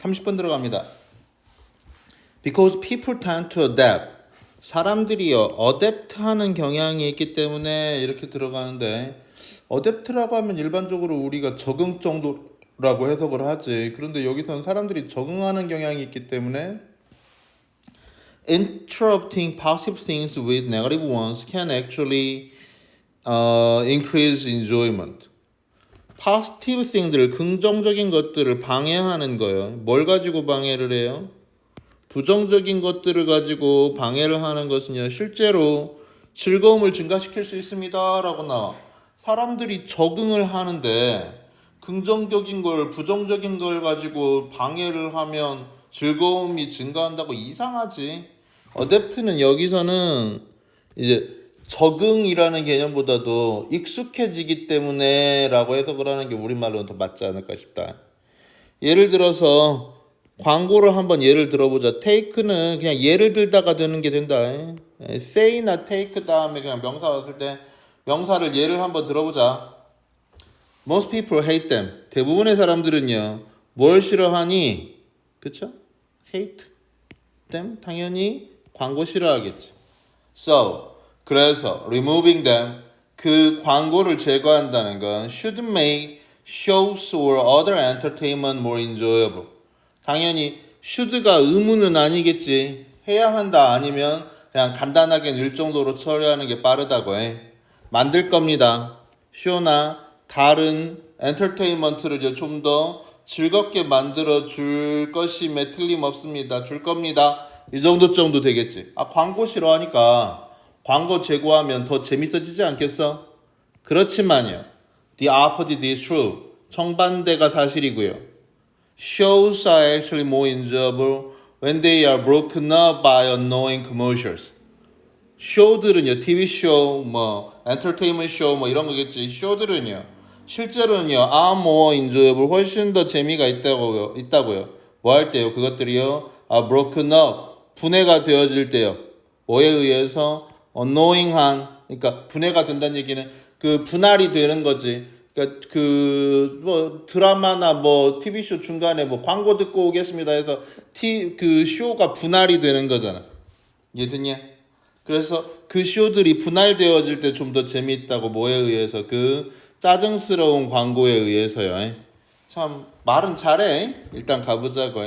30번 들어갑니다. Because people tend to adapt. 사람들이요, adapt하는 경향이 있기 때문에 이렇게 들어가는데 adapt라고 하면 일반적으로 우리가 적응 정도라고 해석을 하지. 그런데 여기서는 사람들이 적응하는 경향이 있기 때문에 interrupting positive things with negative ones can actually increase enjoyment. positive thing들, 긍정적인 것들을 방해하는 거예요. 뭘 가지고 방해를 해요? 부정적인 것들을 가지고 방해를 하는 것은요, 실제로 즐거움을 증가시킬 수 있습니다 라고 나와. 사람들이 적응을 하는데 긍정적인 걸, 부정적인 걸 가지고 방해를 하면 즐거움이 증가한다고 이상하지. 어댑트는 여기서는 이제 적응이라는 개념보다도 익숙해지기 때문에 라고 해석을 하는 게 우리말로는 더 맞지 않을까 싶다. 예를 들어서 광고를 한번 예를 들어보자. take는 그냥 예를 들다가 되는 게 된다. say나 take 다음에 그냥 명사 왔을 때 명사를 예를 한번 들어보자. Most people hate them. 대부분의 사람들은요, 뭘 싫어하니? 그쵸? hate them. 당연히 광고 싫어하겠지. So, 그래서 removing them, 그 광고를 제거한다는 건 should make shows or other entertainment more enjoyable. 당연히 should가 의무는 아니겠지. 해야 한다 아니면 그냥 간단하게 늘 정도로 처리하는 게 빠르다고 해. 만들 겁니다. 쇼나 다른 엔터테인먼트를 좀 더 즐겁게 만들어 줄 것임에 틀림없습니다. 줄 겁니다. 이 정도 되겠지. 광고 싫어하니까 광고 제거하면 더 재밌어지지 않겠어? 그렇지만요. The opposite is true. 정반대가 사실이고요. Shows are actually more enjoyable when they are broken up by annoying commercials. 쇼들은요, TV 쇼, 엔터테인먼트 쇼, 이런 거겠지. 쇼들은요, 실제로는요, are more enjoyable, 훨씬 더 재미가 있다고요. 뭐 할 때요? 그것들이요, are broken up, 분해가 되어질 때요. 뭐에 의해서? annoying한, 그러니까 분해가 된다는 얘기는 그 분할이 되는 거지. 그러니까 드라마나 TV 쇼 중간에 광고 듣고 오겠습니다 해서 그 쇼가 분할이 되는 거잖아. 이해됐냐? 그래서 그 쇼들이 분할되어질 때 좀 더 재미있다고. 뭐에 의해서? 그 짜증스러운 광고에 의해서요. 참 말은 잘해. 일단 가보자고.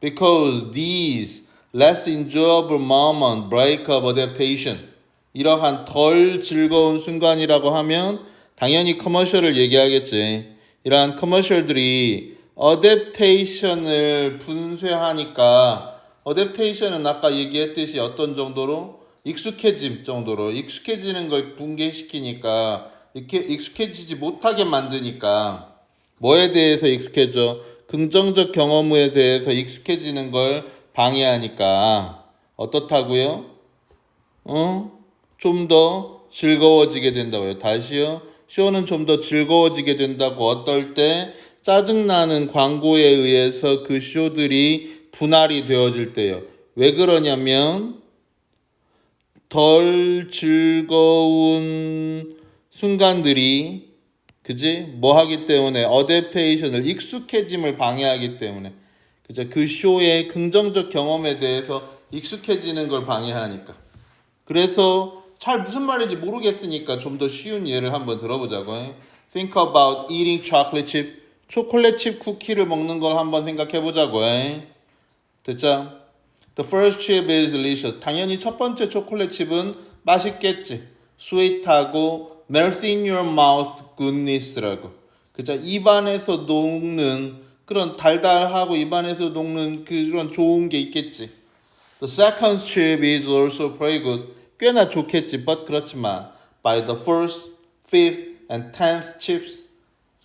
Because these less enjoyable moments break up adaptation. 이러한 덜 즐거운 순간이라고 하면 당연히 커머셜을 얘기하겠지. 이러한 커머셜들이 어댑테이션을 분쇄하니까, 어댑테이션은 아까 얘기했듯이 어떤 정도로? 익숙해짐 정도로. 익숙해지는 걸 붕괴시키니까, 이렇게 익숙해지지 못하게 만드니까. 뭐에 대해서 익숙해져? 긍정적 경험에 대해서 익숙해지는 걸 방해하니까 어떻다고요? 좀 더 즐거워지게 된다고요. 다시요. 쇼는 좀 더 즐거워지게 된다고. 어떨 때? 짜증나는 광고에 의해서 그 쇼들이 분할이 되어질 때요. 왜 그러냐면 덜 즐거운 순간들이, 그지? 뭐 하기 때문에? 어댑테이션을, 익숙해짐을 방해하기 때문에. 그죠? 그 쇼의 긍정적 경험에 대해서 익숙해지는 걸 방해하니까. 그래서 잘 무슨 말인지 모르겠으니까 좀 더 쉬운 예를 한번 들어보자고. Think about eating chocolate chip. 초콜릿 칩 쿠키를 먹는 걸 한번 생각해보자고. 됐죠? The first chip is delicious. 당연히 첫 번째 초콜릿 칩은 맛있겠지. sweet하고 melt in your mouth goodness라고. 그죠? 입안에서 녹는 그런 달달하고 입안에서 녹는 그런 좋은 게 있겠지. The second chip is also very good. 꽤나 좋겠지. but 그렇지만 by the first, fifth, and tenth chips.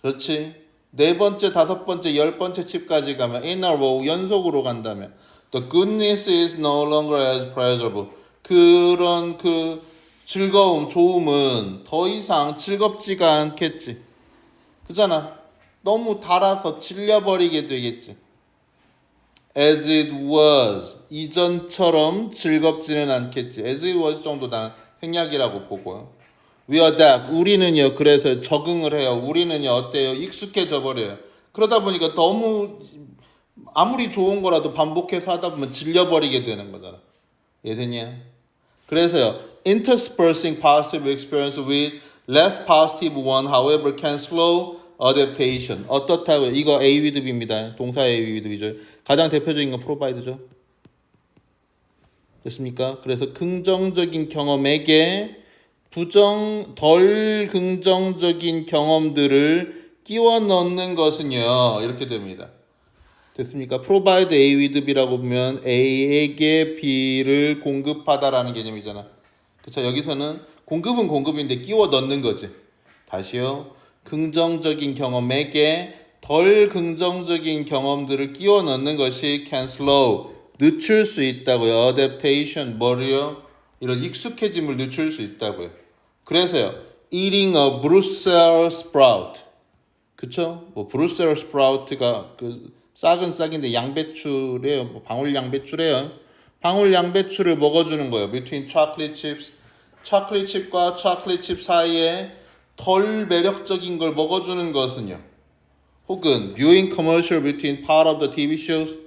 그렇지. 네 번째, 다섯 번째, 열 번째 칩까지 가면 in a row, 연속으로 간다면 the goodness is no longer as pleasurable. 그런 즐거움, 좋음은 더 이상 즐겁지가 않겠지. 그잖아. 너무 달아서 질려버리게 되겠지. As it was. 이전처럼 즐겁지는 않겠지. As it was 정도 나는 생략이라고 보고요. We adapt. 우리는요, 그래서 적응을 해요. 우리는요, 어때요? 익숙해져 버려요. 그러다 보니까 너무 아무리 좋은 거라도 반복해서 하다 보면 질려버리게 되는 거잖아. 이해되냐? 그래서요. Interspersing positive experience with less positive one, however, can slow adaptation. 어떻다고요? 이거 A with B입니다. 동사 A with B죠. 가장 대표적인 건 provide죠. 됐습니까? 그래서 긍정적인 경험에게 덜 긍정적인 경험들을 끼워 넣는 것은요. 이렇게 됩니다. 됐습니까? provide A with B라고 보면 A에게 B를 공급하다라는 개념이잖아. 그쵸? 여기서는 공급은 공급인데 끼워 넣는 거지. 다시요. 긍정적인 경험에게 덜 긍정적인 경험들을 끼워 넣는 것이 can slow, 늦출 수 있다고요. adaptation, 뭐를요? 이런 익숙해짐을 늦출 수 있다고요. 그래서요. eating a Brussels sprout. 그쵸? 뭐 Brussels sprout가 그 싹인데 양배추래요. 뭐 방울 양배추래요. 방울 양배추를 먹어주는 거예요. between chocolate chips. 초콜릿 칩과 초콜릿 칩 사이에 덜 매력적인 걸 먹어주는 것은요. 혹은 viewing commercial between part of the TV shows.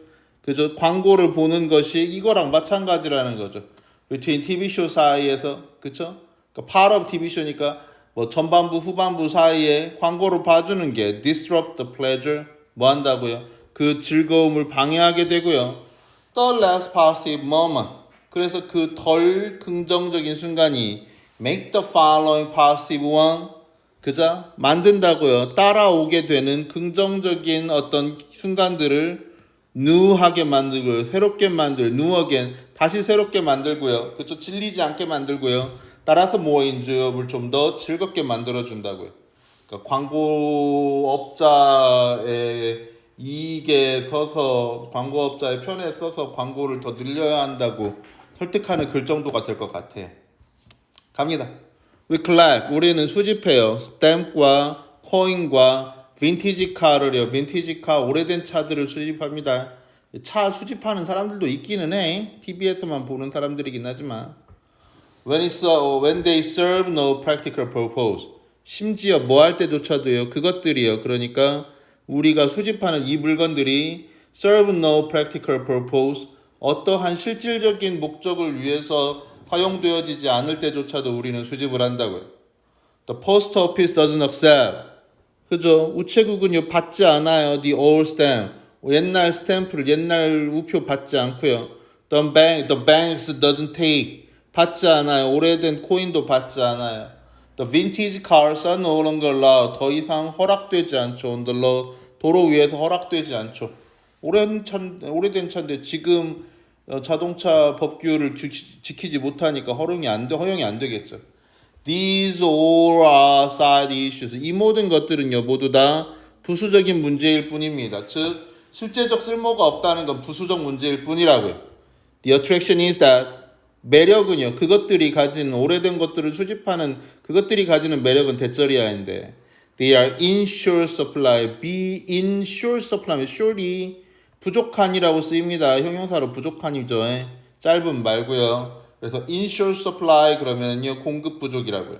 그죠? 광고를 보는 것이 이거랑 마찬가지라는 거죠. between TV show 사이에서 그쵸? 그러니까 part of TV show니까 뭐 전반부 후반부 사이에 광고를 봐주는 게 disrupt the pleasure 뭐 한다고요? 그 즐거움을 방해하게 되고요. The less positive moment. 그래서 그 덜 긍정적인 순간이 make the following positive one. 그죠? 만든다고요. 따라오게 되는 긍정적인 어떤 순간들을 new하게 만들고요. 새롭게 new again. 다시 새롭게 만들고요. 그쵸? 질리지 않게 만들고요. 따라서 more enjoyable, 좀 더 즐겁게 만들어준다고요. 그러니까 광고업자의 이익에 서서 광고업자의 편에 서서 광고를 더 늘려야 한다고 설득하는 글 정도가 될 것 같아요. 갑니다. We collect, 우리는 수집해요. 스탬프과 코인과 빈티지 카를요. 빈티지 카, 오래된 차들을 수집합니다. 차 수집하는 사람들도 있기는 해. TV에서만 보는 사람들이긴 하지만 when they serve no practical purpose. 심지어 뭐 할 때조차도요. 그것들이요. 그러니까 우리가 수집하는 이 물건들이 serve no practical purpose. 어떠한 실질적인 목적을 위해서 사용되어지지 않을 때조차도 우리는 수집을 한다고요. The post office doesn't accept. 그죠? 우체국은요 받지 않아요. The old stamp. 옛날 스탬프를 옛날 우표 받지 않고요. The banks doesn't take. 받지 않아요. 오래된 코인도 받지 않아요. The vintage cars are no longer allowed. 더 이상 허락되지 않죠. On the road. 도로 위에서 허락되지 않죠. 오래된 차인데 지금 자동차 법규를 지키지 못하니까 허용이 안 되겠죠. These all are side issues. 이 모든 것들은요 모두 다 부수적인 문제일 뿐입니다. 즉 실제적 쓸모가 없다는 건 부수적 문제일 뿐이라고요. The attraction is that 매력은요 그것들이 가진 오래된 것들을 수집하는 그것들이 가지는 매력은 대절이야인데 they are in short supply. be in short supply. short이 부족한이라고 쓰입니다. 형용사로 부족한이죠. 짧은 말고요. 그래서 in short supply 그러면요 공급 부족이라고요.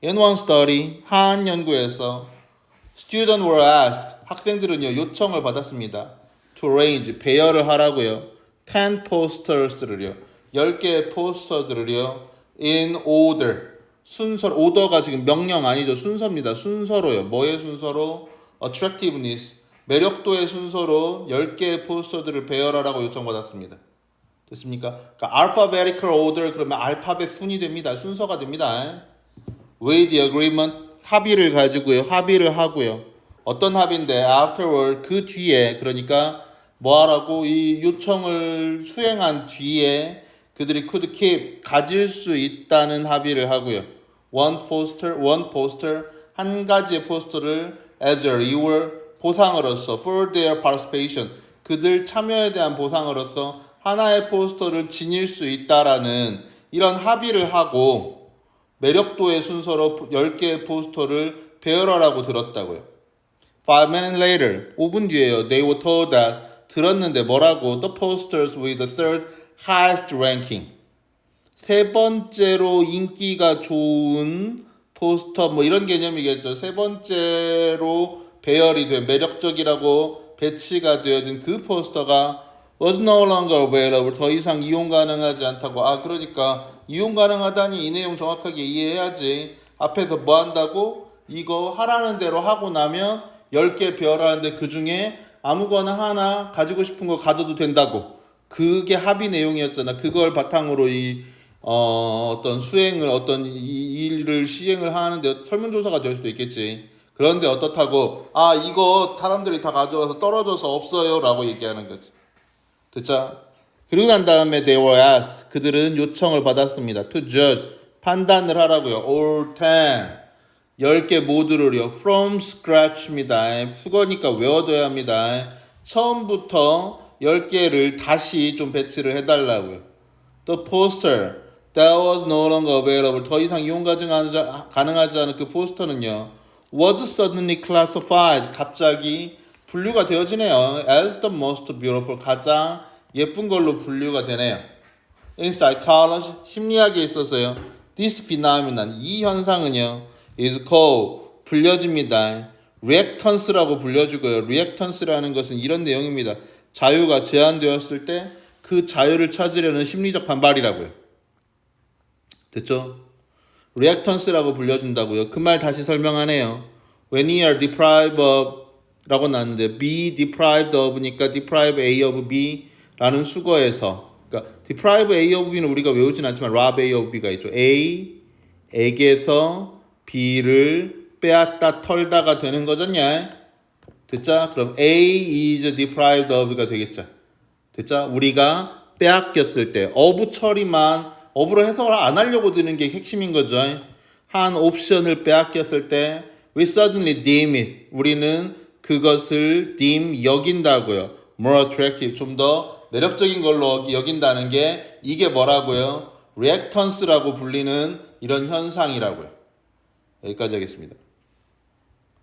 In one study 한 연구에서 students were asked 학생들은요 요청을 받았습니다. to arrange 배열을 하라고요. 10 posters를요 10개의 포스터들을요 in order 순서 오더가 지금 명령 아니죠. 순서입니다. 순서로요. 뭐의 순서로? attractiveness 매력도의 순서로 10개의 포스터들을 배열하라고 요청받았습니다. 됐습니까? 그러니까 alphabetical order 그러면 알파벳 순이 됩니다. 순서가 됩니다. with the agreement 합의를 가지고요. 합의를 하고요. 어떤 합의인데 afterward 그 뒤에 그러니까 뭐 하라고 이 요청을 수행한 뒤에 그들이 could keep 가질 수 있다는 합의를 하고요. one poster 한 가지의 포스터를 as a reward 보상으로서 for their participation 그들 참여에 대한 보상으로서 하나의 포스터를 지닐 수 있다라는 이런 합의를 하고 매력도의 순서로 10개의 포스터를 배열하라고 들었다고요. 5 minutes later 5분 뒤에요. They were told that 들었는데 뭐라고? The posters with the third highest ranking 세 번째로 인기가 좋은 포스터 뭐 이런 개념이겠죠. 세 번째로 배열이 된 매력적이라고 배치가 되어진 그 포스터가 was no longer available. 더 이상 이용 가능하지 않다고. 아, 그러니까 이용 가능하다니 이 내용 정확하게 이해해야지. 앞에서 뭐 한다고? 이거 하라는 대로 하고 나면 10개 배열하는데 그 중에 아무거나 하나 가지고 싶은 거 가져도 된다고. 그게 합의 내용이었잖아. 그걸 바탕으로 어떤 수행을 어떤 일을 시행을 하는데 설문조사가 될 수도 있겠지. 그런데 어떻다고? 아, 이거 사람들이 다 가져와서 떨어져서 없어요 라고 얘기하는 거지. 됐죠? 그리고 난 다음에 they were asked. 그들은 요청을 받았습니다. to judge. 판단을 하라고요. all 10개 모두를요. from scratch입니다. 수거니까 외워둬야 합니다. 처음부터 10개를 다시 좀 배치를 해달라고요. The poster that was no longer available. 더 이상 이용 가능하지 않은 그 포스터는요. was suddenly classified. 갑자기 분류가 되어지네요. as the most beautiful. 가장 예쁜 걸로 분류가 되네요. In psychology. 심리학에 있어서요. This phenomenon. 이 현상은요. is called. 불려집니다. reactance라고 불려주고요. reactance라는 것은 이런 내용입니다. 자유가 제한되었을 때 그 자유를 찾으려는 심리적 반발이라고요. 됐죠? reactance라고 불려준다고요. 그 말 다시 설명하네요. When you are deprived of 라고 나왔는데 be deprived of니까 deprive A of B 라는 수거에서 그러니까 deprive A of B는 우리가 외우진 않지만 rob A of B가 있죠. A에게서 B를 빼앗다 털다가 되는 거잖냐. 됐죠? 그럼 A is deprived of가 되겠죠. 됐죠? 우리가 빼앗겼을 때 of 처리만 of로 해석을 안 하려고 드는 게 핵심인 거죠. 한 옵션을 빼앗겼을 때 we suddenly deem it. 우리는 그것을 deem 여긴다고요. more attractive. 좀 더 매력적인 걸로 여긴다는 게 이게 뭐라고요? reactance라고 불리는 이런 현상이라고요. 여기까지 하겠습니다.